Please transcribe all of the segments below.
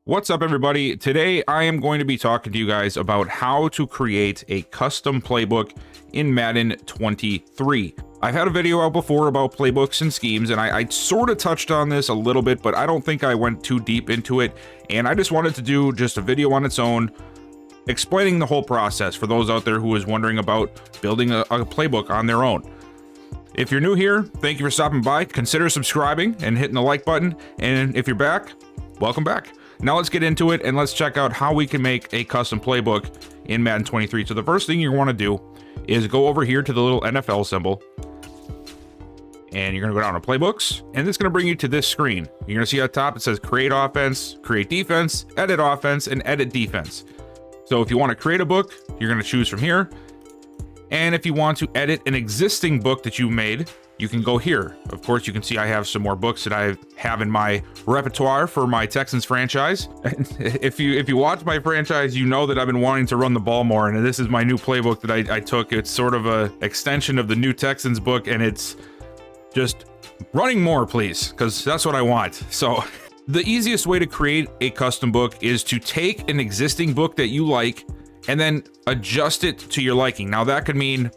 What's up, everybody? Today I am going to be talking to you guys about how to create a custom playbook in Madden 23. I've had a video out before about playbooks and schemes, and I sort of touched on this a little bit, but I don't think I went too deep into it, and I just wanted to do just a video on its own explaining the whole process for those out there who is wondering about building a playbook on their own. If you're new here, thank you for stopping by. Consider subscribing and hitting the like button, and if you're back, welcome back. Now let's get into it and let's check out how we can make a custom playbook in Madden 23. So the first thing you want to do is go over here to the little NFL symbol, and you're going to go down to playbooks, and it's going to bring you to this screen. You're going to see at the top it says create offense, create defense, edit offense, and edit defense. So if you want to create a book, you're going to choose from here. And if you want to edit an existing book that you made, you can go here. Of course, you can see I have some more books that I have in my repertoire for my Texans franchise. If you watch my franchise, you know that I've been wanting to run the ball more, and this is my new playbook that I took. It's sort of a extension of the new Texans book, and it's just running more, please, because that's what I want. So the easiest way to create a custom book is to take an existing book that you like and then adjust it to your liking. Now that could mean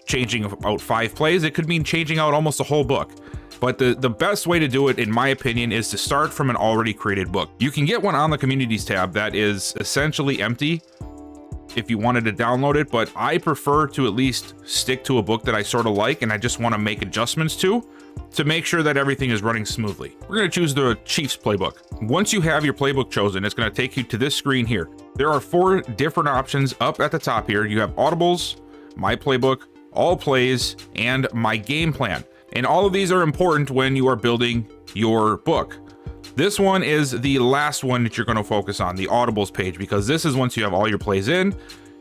changing out 5 plays. It could mean changing out almost a whole book. But the best way to do it, in my opinion, is to start from an already created book. You can get one on the Communities tab that is essentially empty if you wanted to download it, but I prefer to at least stick to a book that I sort of like and I just want to make adjustments to make sure that everything is running smoothly. We're going to choose the Chiefs playbook. Once you have your playbook chosen, it's going to take you to this screen here. There are 4 different options up at the top here. You have Audibles, My Playbook, All Plays, and My Game Plan. And all of these are important when you are building your book. This one is the last one that you're going to focus on, the Audibles page, because this is once you have all your plays in,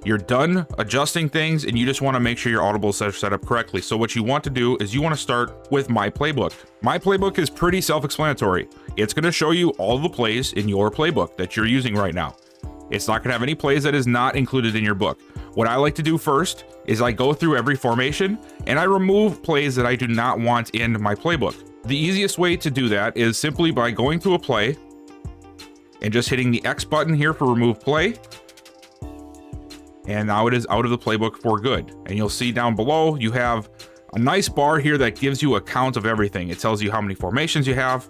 you're done adjusting things, and you just want to make sure your Audibles are set up correctly. So what you want to do is you want to start with My Playbook. My Playbook is pretty self-explanatory. It's going to show you all the plays in your playbook that you're using right now. It's not going to have any plays that is not included in your book. What I like to do first is I go through every formation and I remove plays that I do not want in my playbook. The easiest way to do that is simply by going to a play and just hitting the X button here for remove play. And now it is out of the playbook for good. And you'll see down below, you have a nice bar here that gives you a count of everything. It tells you how many formations you have,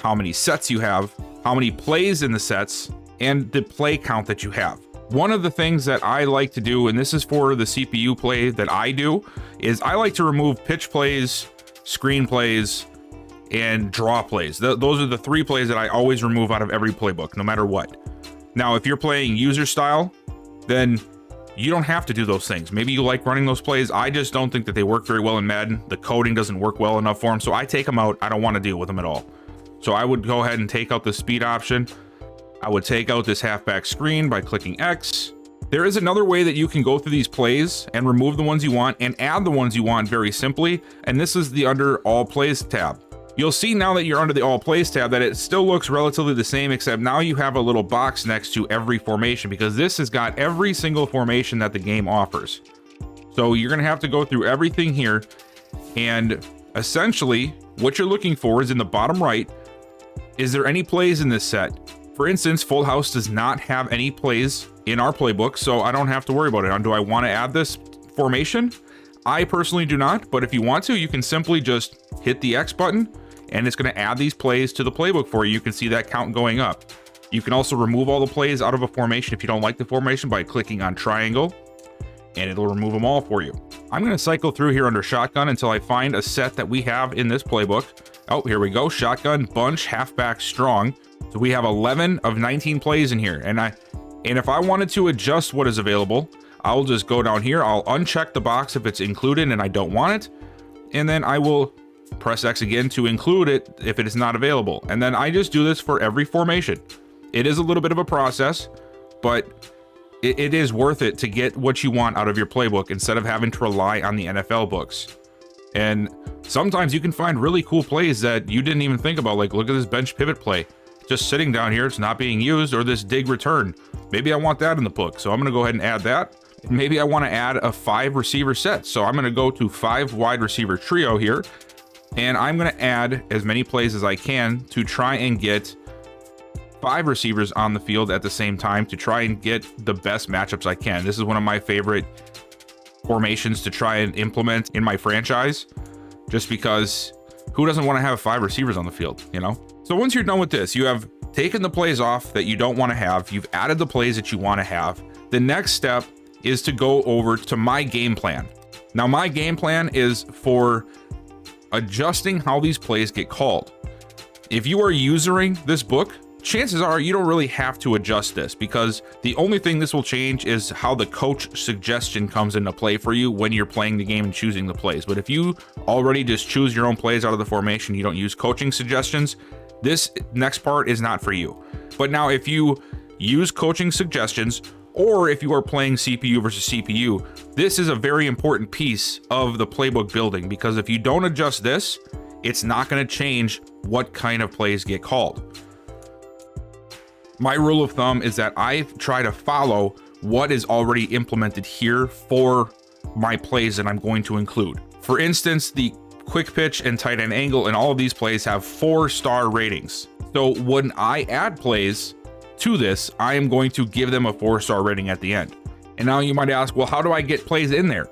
how many sets you have, how many plays in the sets, and the play count that you have. One of the things that I like to do, and this is for the CPU play that I do, is I like to remove pitch plays, screen plays, and draw plays. Those are the 3 plays that I always remove out of every playbook, no matter what. Now, if you're playing user style, then you don't have to do those things. Maybe you like running those plays. I just don't think that they work very well in Madden. The coding doesn't work well enough for them, so I take them out. I don't want to deal with them at all. So I would go ahead and take out the speed option. I would take out this halfback screen by clicking X. There is another way that you can go through these plays and remove the ones you want and add the ones you want very simply, and this is the under All Plays tab. You'll see now that you're under the All Plays tab that it still looks relatively the same, except now you have a little box next to every formation because this has got every single formation that the game offers. So you're going to have to go through everything here, and essentially what you're looking for is in the bottom right. Is there any plays in this set? For instance, Full House does not have any plays in our playbook, so I don't have to worry about it. Do I want to add this formation? I personally do not, but if you want to, you can simply just hit the X button, and it's going to add these plays to the playbook for you. You can see that count going up. You can also remove all the plays out of a formation if you don't like the formation by clicking on triangle, and it'll remove them all for you. I'm going to cycle through here under shotgun until I find a set that we have in this playbook. Oh, here we go. Shotgun, bunch, halfback, strong. So we have 11 of 19 plays in here. And if I wanted to adjust what is available, I'll just go down here. I'll uncheck the box if it's included and I don't want it. And then I will press X again to include it if it is not available. And then I just do this for every formation. It is a little bit of a process, but it is worth it to get what you want out of your playbook instead of having to rely on the NFL books. And sometimes you can find really cool plays that you didn't even think about. Like, look at this bench pivot play. Just sitting down here, it's not being used, or this dig return. Maybe I want that in the book, so I'm gonna go ahead and add that. Maybe I wanna add a 5 receiver set, so I'm gonna go to 5 wide receiver trio here, and I'm gonna add as many plays as I can to try and get 5 receivers on the field at the same time to try and get the best matchups I can. This is one of my favorite formations to try and implement in my franchise, just because who doesn't want to have 5 receivers on the field, you know? So once you're done with this, you have taken the plays off that you don't want to have, you've added the plays that you want to have. The next step is to go over to my game plan. Now, my game plan is for adjusting how these plays get called. If you are using this book, chances are you don't really have to adjust this, because the only thing this will change is how the coach suggestion comes into play for you when you're playing the game and choosing the plays. But if you already just choose your own plays out of the formation, you don't use coaching suggestions, this next part is not for you. But now if you use coaching suggestions, or if you are playing CPU versus CPU, this is a very important piece of the playbook building, because if you don't adjust this, it's not going to change what kind of plays get called. My rule of thumb is that I try to follow what is already implemented here for my plays that I'm going to include. For instance, the quick pitch and tight end angle and all of these plays have 4-star ratings. So when I add plays to this, I am going to give them a 4-star rating at the end. And now you might ask, well, how do I get plays in there?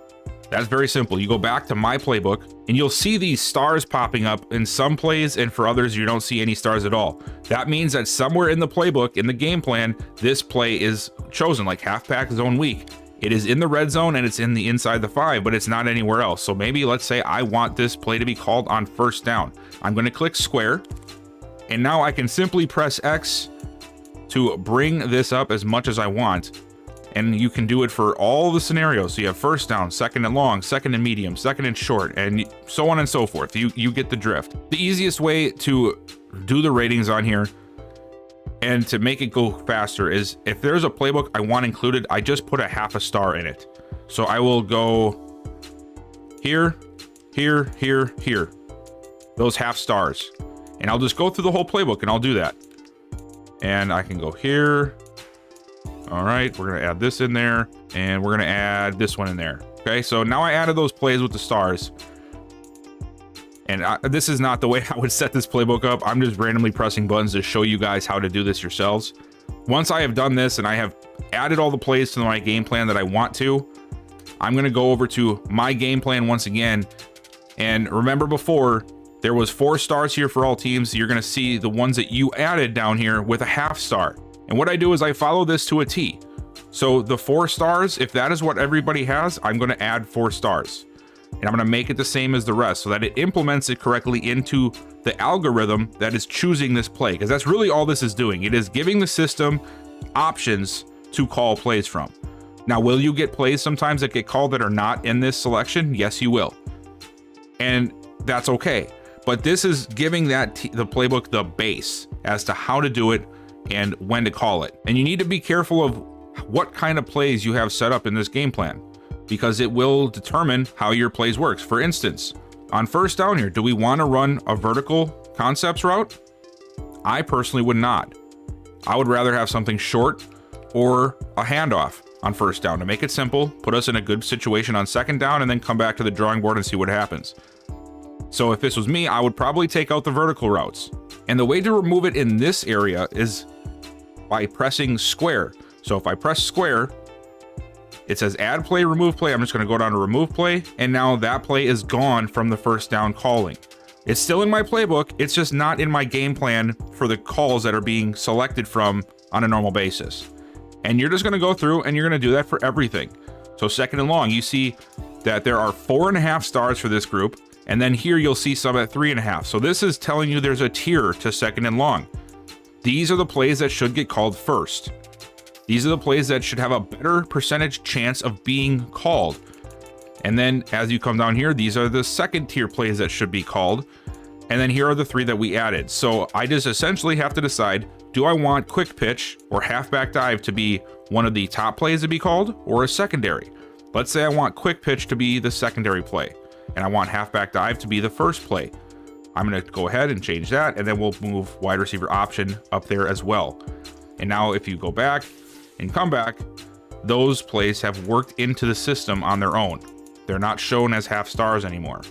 That's very simple. You go back to my playbook and you'll see these stars popping up in some plays, and for others, you don't see any stars at all. That means that somewhere in the playbook, in the game plan, this play is chosen, like halfback zone weak. It is in the red zone and it's in the inside the 5, but it's not anywhere else. So maybe let's say I want this play to be called on first down. I'm going to click square, and now I can simply press X to bring this up as much as I want. And you can do it for all the scenarios. So you have first down, second and long, second and medium, second and short, and so on and so forth. You get the drift. The easiest way to do the ratings on here and to make it go faster is if there's a playbook I want included, I just put a 1/2 star in it. So I will go here, here, here, here, those 1/2 stars. And I'll just go through the whole playbook and I'll do that. And I can go here. All right, we're gonna add this in there, and we're gonna add this one in there. Okay, so now I added those plays with the stars. And this is not the way I would set this playbook up. I'm just randomly pressing buttons to show you guys how to do this yourselves. Once I have done this and I have added all the plays to my game plan that I want to, I'm gonna go over to my game plan once again. And remember before, there was 4 stars here for all teams. You're gonna see the ones that you added down here with a 1/2 star. And what I do is I follow this to a T. So the 4 stars, if that is what everybody has, I'm going to add 4 stars. And I'm going to make it the same as the rest so that it implements it correctly into the algorithm that is choosing this play. Because that's really all this is doing. It is giving the system options to call plays from. Now, will you get plays sometimes that get called that are not in this selection? Yes, you will. And that's okay. But this is giving the playbook the base as to how to do it and when to call it. And you need to be careful of what kind of plays you have set up in this game plan, because it will determine how your plays works. For instance, on first down here, do we want to run a vertical concepts route? I personally would not. I would rather have something short or a handoff on first down to make it simple, put us in a good situation on second down, and then come back to the drawing board and see what happens. So if this was me, I would probably take out the vertical routes. And the way to remove it in this area is by pressing square. So if I press square, it says add play, remove play. I'm just going to go down to remove play. And now that play is gone from the first down calling. It's still in my playbook. It's just not in my game plan for the calls that are being selected from on a normal basis. And you're just going to go through and you're going to do that for everything. So second and long, you see that there are 4.5 stars for this group. And then here you'll see some at 3.5. So this is telling you there's a tier to second and long. These are the plays that should get called first. These are the plays that should have a better percentage chance of being called. And then as you come down here, these are the second tier plays that should be called. And then here are the 3 that we added. So I just essentially have to decide, do I want quick pitch or halfback dive to be one of the top plays to be called, or a secondary? Let's say I want quick pitch to be the secondary play, and I want halfback dive to be the first play. I'm going to go ahead and change that, and then we'll move wide receiver option up there as well. And now if you go back and come back, those plays have worked into the system on their own. They're not shown as 1/2 stars anymore.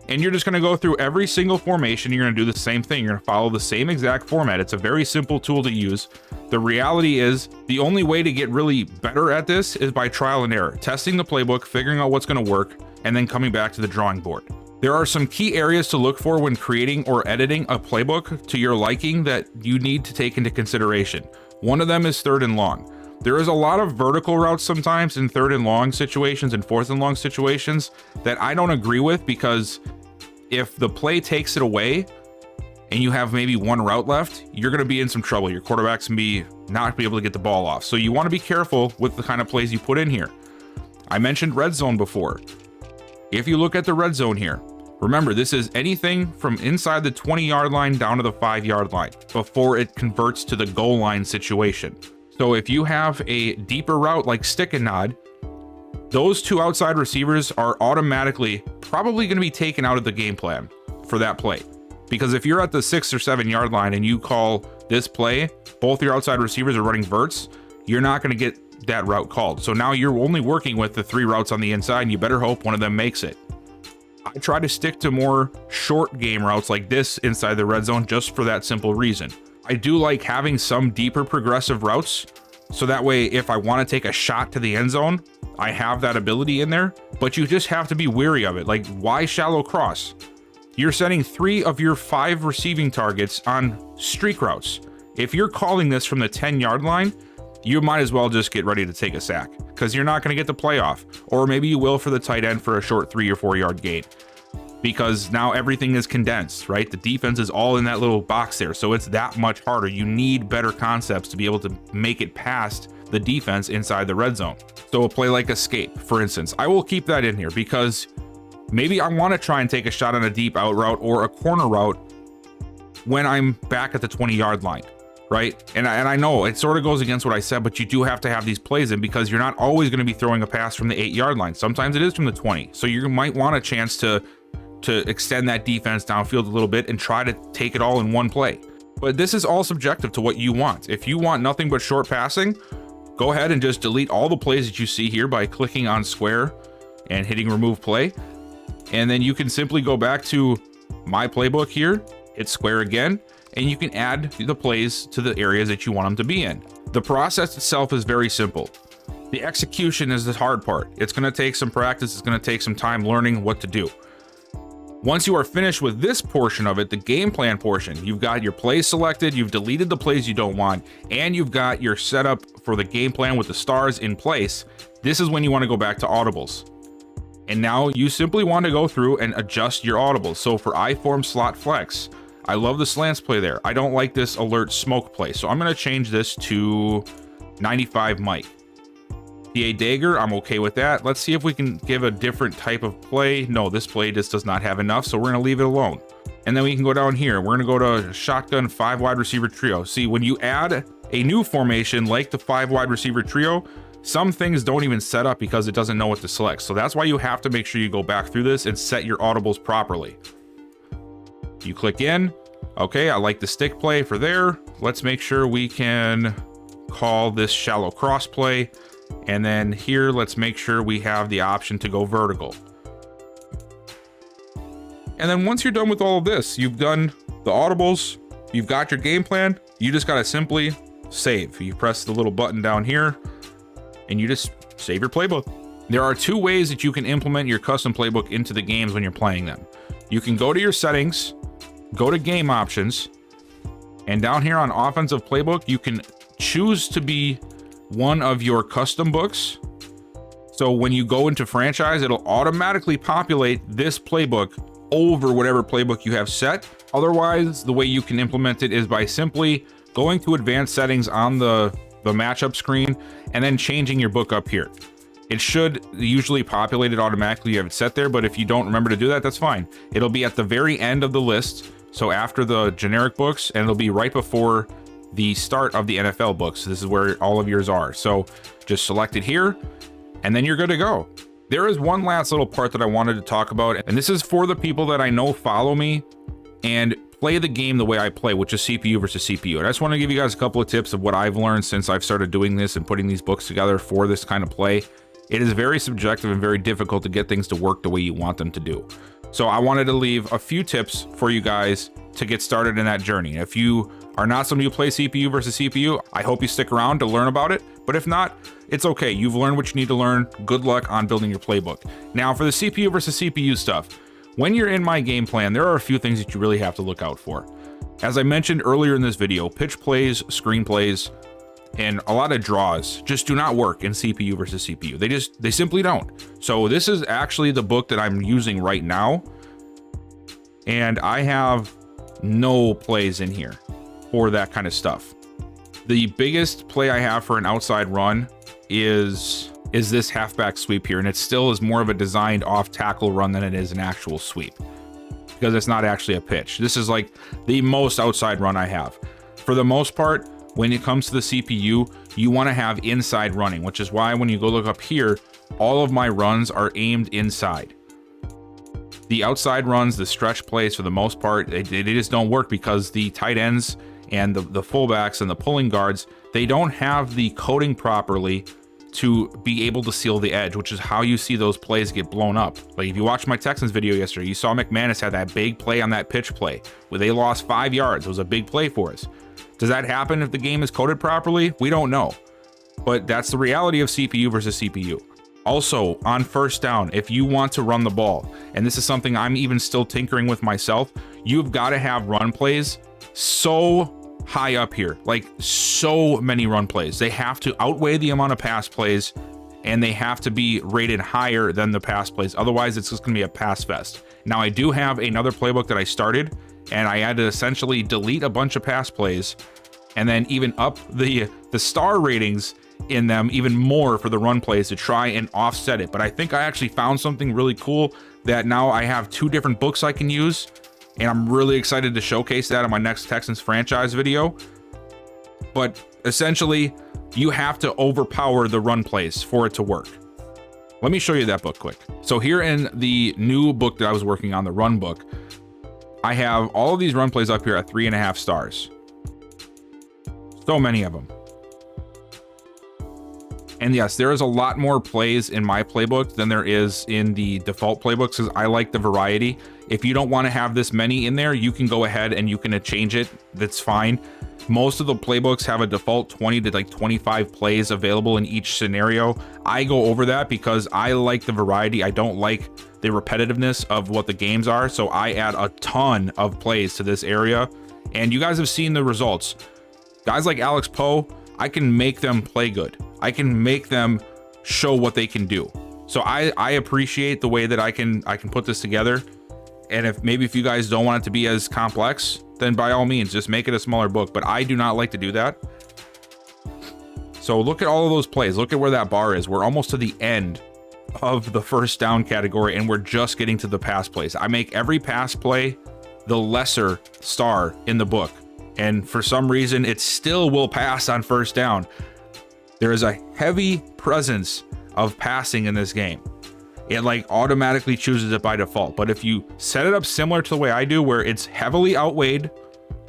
And you're just going to go through every single formation. You're going to do the same thing. You're going to follow the same exact format. It's a very simple tool to use. The reality is the only way to get really better at this is by trial and error, testing the playbook, figuring out what's going to work, and then coming back to the drawing board. There are some key areas to look for when creating or editing a playbook to your liking that you need to take into consideration. One of them is third and long. There is a lot of vertical routes sometimes in third and long situations and fourth and long situations that I don't agree with, because if the play takes it away and you have maybe one route left, you're going to be in some trouble. Your quarterback's going to not be able to get the ball off. So you want to be careful with the kind of plays you put in here. I mentioned red zone before. If you look at the red zone here, remember, this is anything from inside the 20-yard line down to the 5-yard line before it converts to the goal line situation. So if you have a deeper route like stick and nod, those two outside receivers are automatically probably going to be taken out of the game plan for that play. Because if you're at the 6 or 7-yard line and you call this play, both your outside receivers are running verts, you're not going to get that route called. So now you're only working with the 3 routes on the inside, and you better hope one of them makes it. I try to stick to more short game routes like this inside the red zone just for that simple reason. I do like having some deeper progressive routes, so that way if I want to take a shot to the end zone, I have that ability in there, but you just have to be wary of it. Like, why shallow cross? You're setting 3 of your 5 receiving targets on streak routes. If you're calling this from the 10-yard line, you might as well just get ready to take a sack, because you're not going to get the play off. Or maybe you will for the tight end for a short 3 or 4 yard gain, because now everything is condensed, right? The defense is all in that little box there, so it's that much harder. You need better concepts to be able to make it past the defense inside the red zone. So a play like escape, for instance, I will keep that in here because maybe I want to try and take a shot on a deep out route or a corner route when I'm back at the 20-yard line, right? And I know it sort of goes against what I said, but you do have to have these plays in, because you're not always going to be throwing a pass from the 8-yard line. Sometimes it is from the 20. So you might want a chance to extend that defense downfield a little bit and try to take it all in one play. But this is all subjective to what you want. If you want nothing but short passing, go ahead and just delete all the plays that you see here by clicking on square and hitting remove play. And then you can simply go back to my playbook here, hit square again, and you can add the plays to the areas that you want them to be in. The process itself is very simple. The execution is the hard part. It's going to take some practice. It's going to take some time learning what to do. Once you are finished with this portion of it, the game plan portion, you've got your plays selected, you've deleted the plays you don't want, and you've got your setup for the game plan with the stars in place. This is when you want to go back to audibles. And now you simply want to go through and adjust your audibles. So for I-form slot flex, I love the slants play there. I don't like this alert smoke play, so I'm going to change this to 95 Mike. PA Dagger, I'm okay with that. Let's see if we can give a different type of play. No, this play just does not have enough, so we're going to leave it alone. And then we can go down here. We're going to go to shotgun 5 wide receiver trio. See, when you add a new formation like the 5 wide receiver trio, some things don't even set up because it doesn't know what to select. So that's why you have to make sure you go back through this and set your audibles properly. You click in. Okay, I like the stick play for there. Let's make sure we can call this shallow cross play. And then here, let's make sure we have the option to go vertical. And then once you're done with all of this, you've done the audibles, you've got your game plan, you just got to simply save. You press the little button down here and you just save your playbook. There are 2 ways that you can implement your custom playbook into the games when you're playing them. You can go to your settings, go to game options, and down here on offensive playbook, you can choose to be one of your custom books. So when you go into franchise, it'll automatically populate this playbook over whatever playbook you have set. Otherwise, the way you can implement it is by simply going to advanced settings on the matchup screen and then changing your book up here. It should usually populate it automatically. You have it set there, but if you don't remember to do that, that's fine. It'll be at the very end of the list. So after the generic books, and it'll be right before the start of the NFL books. This is where all of yours are. So just select it here and then you're good to go. There is one last little part that I wanted to talk about, and this is for the people that I know follow me and play the game the way I play, which is CPU versus CPU. And I just want to give you guys a couple of tips of what I've learned since I've started doing this and putting these books together for this kind of play. It is very subjective and very difficult to get things to work the way you want them to do. So I wanted to leave a few tips for you guys to get started in that journey. If you are not somebody who plays CPU versus CPU, I hope you stick around to learn about it. But if not, it's okay. You've learned what you need to learn. Good luck on building your playbook. Now for the CPU versus CPU stuff, when you're in my game plan, there are a few things that you really have to look out for. As I mentioned earlier in this video, pitch plays, screenplays, and a lot of draws just do not work in CPU versus CPU. They simply don't. So this is actually the book that I'm using right now, and I have no plays in here for that kind of stuff. The biggest play I have for an outside run is this halfback sweep here, and it still is more of a designed off tackle run than it is an actual sweep, because it's not actually a pitch. This is like the most outside run I have. For the most part, when it comes to the CPU, you want to have inside running, which is why when you go look up here, all of my runs are aimed inside. The outside runs, the stretch plays, for the most part, they just don't work because the tight ends and the fullbacks and the pulling guards, they don't have the coding properly to be able to seal the edge, which is how you see those plays get blown up. Like if you watched my Texans video yesterday, you saw McManus had that big play on that pitch play where they lost 5 yards. It was a big play for us. Does that happen if the game is coded properly? We don't know. But that's the reality of CPU versus CPU. Also, on first down, if you want to run the ball, and this is something I'm even still tinkering with myself, you've got to have run plays so high up here, like so many run plays. They have to outweigh the amount of pass plays, and they have to be rated higher than the pass plays. Otherwise, it's just going to be a pass fest. Now, I do have another playbook that I started, and I had to essentially delete a bunch of pass plays and then even up the star ratings in them even more for the run plays to try and offset it. But I think I actually found something really cool that now I have 2 different books I can use, and I'm really excited to showcase that in my next Texans franchise video. But essentially, you have to overpower the run plays for it to work. Let me show you that book quick. So here in the new book that I was working on, the run book, I have all of these run plays up here at 3.5 stars. So many of them. And yes, there is a lot more plays in my playbook than there is in the default playbooks, because I like the variety. If you don't want to have this many in there, you can go ahead and you can change it. That's fine. Most of the playbooks have a default 20 to like 25 plays available in each scenario. I go over that because I like the variety. I don't like the repetitiveness of what the games are. So I add a ton of plays to this area, and you guys have seen the results. Guys like Alex Poe, I can make them play good. I can make them show what they can do. So I appreciate the way that I can put this together. And if you guys don't want it to be as complex, then by all means, just make it a smaller book. But I do not like to do that. So look at all of those plays. Look at where that bar is. We're almost to the end of the first down category, and we're just getting to the pass plays. I make every pass play the lesser star in the book. And for some reason, it still will pass on first down. There is a heavy presence of passing in this game. It like automatically chooses it by default. But if you set it up similar to the way I do, where it's heavily outweighed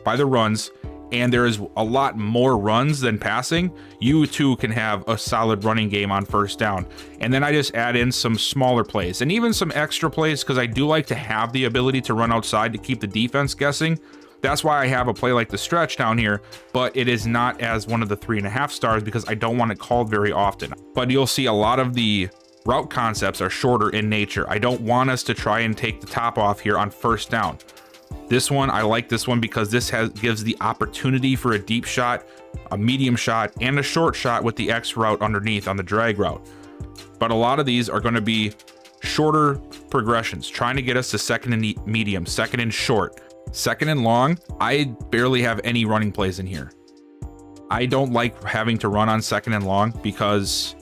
by the runs, and there is a lot more runs than passing, you too can have a solid running game on first down. And then I just add in some smaller plays and even some extra plays, because I do like to have the ability to run outside to keep the defense guessing. That's why I have a play like the stretch down here, but it is not as one of the 3.5 stars because I don't want it called very often. But you'll see a lot of the route concepts are shorter in nature. I don't want us to try and take the top off here on first down. This one, I like this one because this gives the opportunity for a deep shot, a medium shot, and a short shot with the X route underneath on the drag route. But a lot of these are going to be shorter progressions, trying to get us to second and medium, second and short. Second and long, I barely have any running plays in here. I don't like having to run on second and long because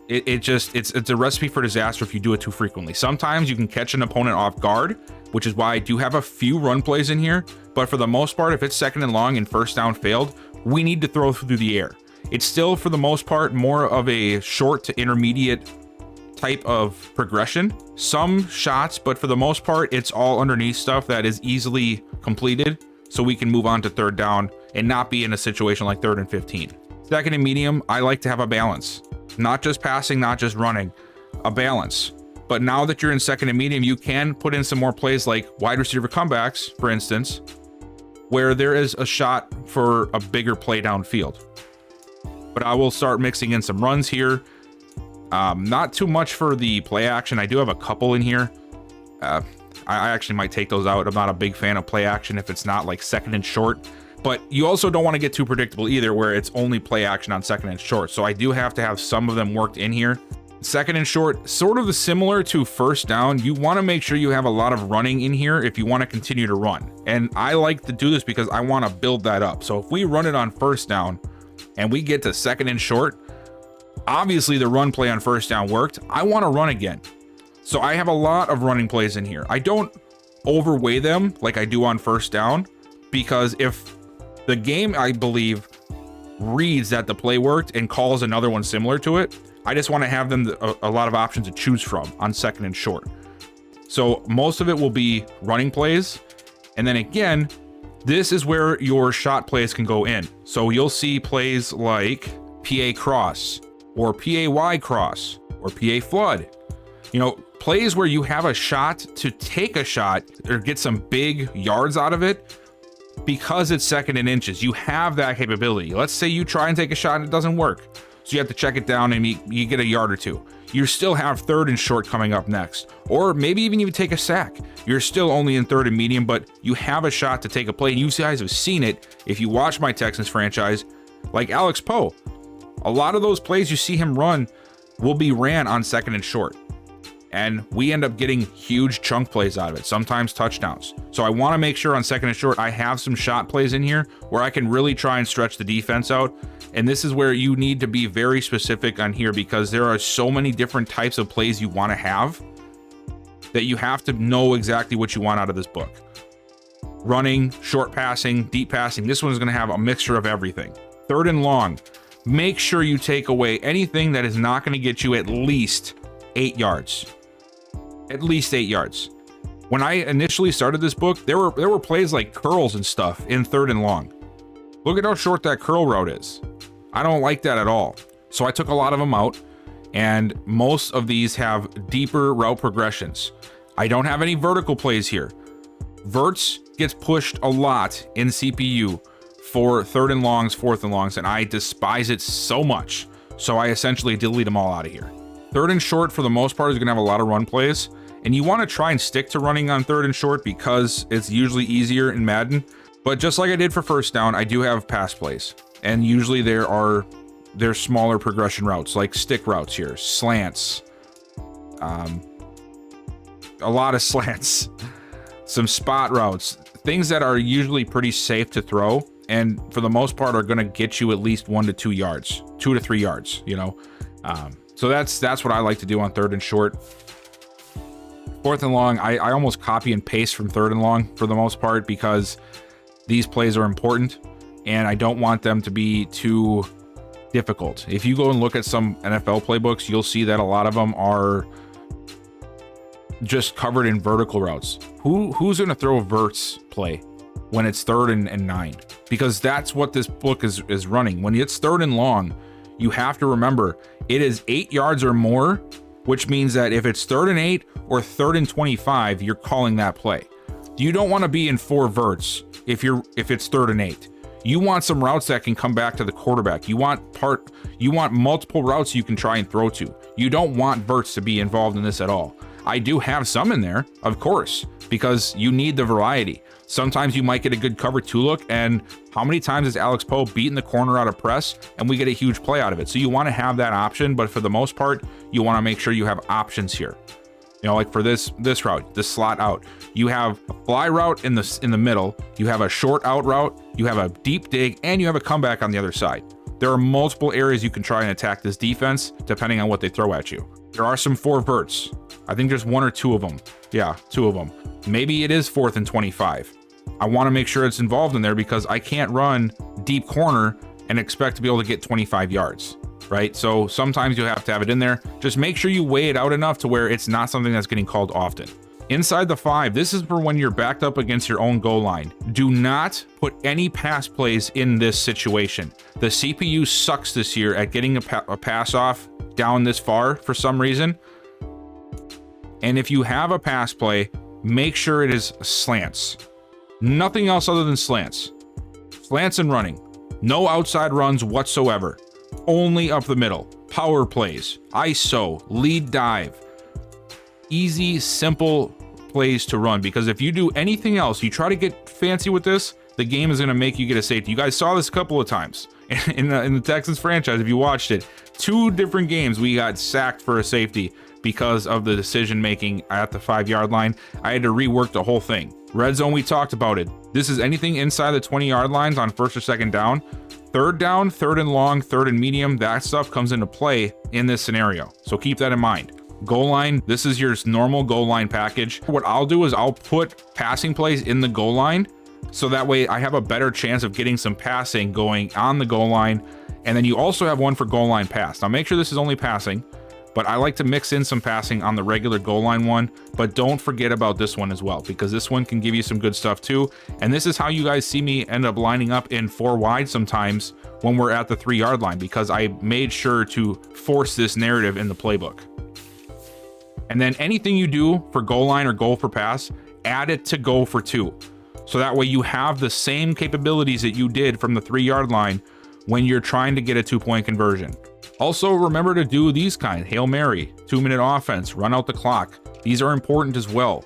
it's a recipe for disaster if you do it too frequently. Sometimes you can catch an opponent off guard, which is why I do have a few run plays in here. But for the most part, if it's second and long and first down failed, we need to throw through the air. It's still, for the most part, more of a short to intermediate type of progression. Some shots, but for the most part, it's all underneath stuff that is easily completed, so we can move on to third down and not be in a situation like 3rd and 15. Second and medium, I like to have a balance. Not just passing, not just running. A balance. But now that you're in second and medium, you can put in some more plays like wide receiver comebacks, for instance, where there is a shot for a bigger play downfield. But I will start mixing in some runs here. Not too much for the play action. I do have a couple in here. I actually might take those out. I'm not a big fan of play action if it's not like second and short. But you also don't want to get too predictable either, where it's only play action on second and short. So I do have to have some of them worked in here. Second and short, sort of similar to first down. You want to make sure you have a lot of running in here if you want to continue to run. And I like to do this because I want to build that up. So if we run it on first down and we get to second and short, obviously the run play on first down worked. I want to run again. So I have a lot of running plays in here. I don't overweigh them like I do on first down, because if the game, I believe, reads that the play worked and calls another one similar to it, I just want to have them a lot of options to choose from on second and short. So most of it will be running plays. And then again, this is where your shot plays can go in. So you'll see plays like PA cross or PAY cross or PA flood. You know, plays where you have a shot to take a shot or get some big yards out of it because it's second and inches. You have that capability. Let's say you try and take a shot and it doesn't work. So you have to check it down and you get a yard or two. You still have third and short coming up next. Or maybe even you take a sack. You're still only in third and medium, but you have a shot to take a play. And you guys have seen it if you watch my Texans franchise, like Alex Poe. A lot of those plays you see him run will be ran on second and short. And we end up getting huge chunk plays out of it, sometimes touchdowns. So I want to make sure on second and short, I have some shot plays in here where I can really try and stretch the defense out. And this is where you need to be very specific on here, because there are so many different types of plays you want to have that you have to know exactly what you want out of this book. Running, short passing, deep passing. This one is going to have a mixture of everything. Third and long. Make sure you take away anything that is not going to get you at least 8 yards. At least 8 yards. When I initially started this book, there were plays like curls and stuff in third and long. Look at how short that curl route is. I don't like that at all. So I took a lot of them out, and most of these have deeper route progressions. I don't have any vertical plays here. Verts gets pushed a lot in CPU for third and longs, fourth and longs, and I despise it so much. So I essentially delete them all out of here. Third and short, for the most part, is going to have a lot of run plays, and you want to try and stick to running on third and short because it's usually easier in Madden. But just like I did for first down, I do have pass plays, and usually there's smaller progression routes, like stick routes here, slants, a lot of slants, some spot routes, things that are usually pretty safe to throw, and for the most part are going to get you at least 1 to 2 yards, 2 to 3 yards, you know. So that's what I like to do on third and short. Fourth and long, I almost copy and paste from third and long for the most part, because these plays are important and I don't want them to be too difficult. If you go and look at some NFL playbooks, you'll see that a lot of them are just covered in vertical routes. Who's going to throw a verts play when it's third and 9? Because that's what this book is running. When it's third and long, you have to remember it is 8 yards or more, which means that if it's third and 8 or third and 25, you're calling that play. You don't want to be in 4 verts if it's third and 8. You want some routes that can come back to the quarterback. You want multiple routes you can try and throw to. You don't want verts to be involved in this at all. I do have some in there, of course, because you need the variety. Sometimes you might get a good cover 2 look, and how many times has Alex Poe beaten the corner out of press and we get a huge play out of it? So you want to have that option, but for the most part, you want to make sure you have options here. You know, like for this route, the slot out, you have a fly route in the middle, you have a short out route, you have a deep dig, and you have a comeback on the other side. There are multiple areas you can try and attack this defense depending on what they throw at you. There are some 4 verts. I think there's 1 or 2 of them. Yeah, 2 of them. Maybe it is 4th and 25. I want to make sure it's involved in there because I can't run deep corner and expect to be able to get 25 yards. Right? So sometimes you have to have it in there. Just make sure you weigh it out enough to where it's not something that's getting called often. Inside the 5, this is for when you're backed up against your own goal line. Do not put any pass plays in this situation. The CPU sucks this year at getting a pass off down this far for some reason. And if you have a pass play, make sure it is slants. Nothing else other than slants. Slants and running. No outside runs whatsoever. Only up the middle. Power plays, ISO, lead dive. Easy, simple plays to run, because if you do anything else, you try to get fancy with this, the game is going to make you get a safety. You guys saw this a couple of times in the Texans franchise. If you watched it, 2 different games we got sacked for a safety because of the decision making at the 5-yard line. I had to rework the whole thing. Red zone, we talked about it. This is anything inside the 20-yard lines on 1st or 2nd down. 3rd down, 3rd and long, 3rd and medium, that stuff comes into play in this scenario. So keep that in mind. Goal line, this is your normal goal line package. What I'll do is I'll put passing plays in the goal line, so that way I have a better chance of getting some passing going on the goal line. And then you also have one for goal line pass. Now make sure this is only passing, but I like to mix in some passing on the regular goal line one. But don't forget about this one as well, because this one can give you some good stuff too. And this is how you guys see me end up lining up in 4 wide sometimes when we're at the 3-yard line, because I made sure to force this narrative in the playbook. And then anything you do for goal line or goal for pass, add it to go for 2. So that way you have the same capabilities that you did from the 3-yard line when you're trying to get a 2-point conversion. Also, remember to do these kind: Hail Mary, 2-minute offense, run out the clock. These are important as well.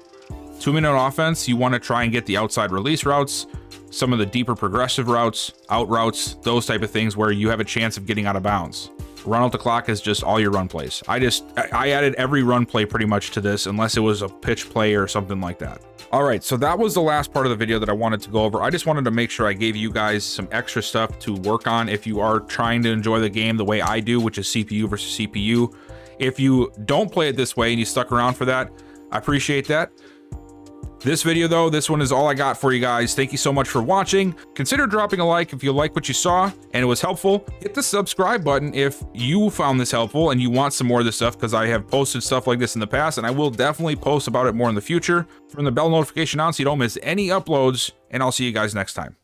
2-minute offense, you want to try and get the outside release routes, some of the deeper progressive routes, out routes, those type of things where you have a chance of getting out of bounds. Run out the clock is just all your run plays. I added every run play pretty much to this, unless it was a pitch play or something like that. All right, so that was the last part of the video that I wanted to go over. I just wanted to make sure I gave you guys some extra stuff to work on if you are trying to enjoy the game the way I do, which is CPU versus CPU. If you don't play it this way and you stuck around for that, I appreciate that. This video though, this one is all I got for you guys. Thank you so much for watching. Consider dropping a like if you like what you saw and it was helpful. Hit the subscribe button if you found this helpful and you want some more of this stuff, because I have posted stuff like this in the past and I will definitely post about it more in the future. Turn the bell notification on so you don't miss any uploads, and I'll see you guys next time.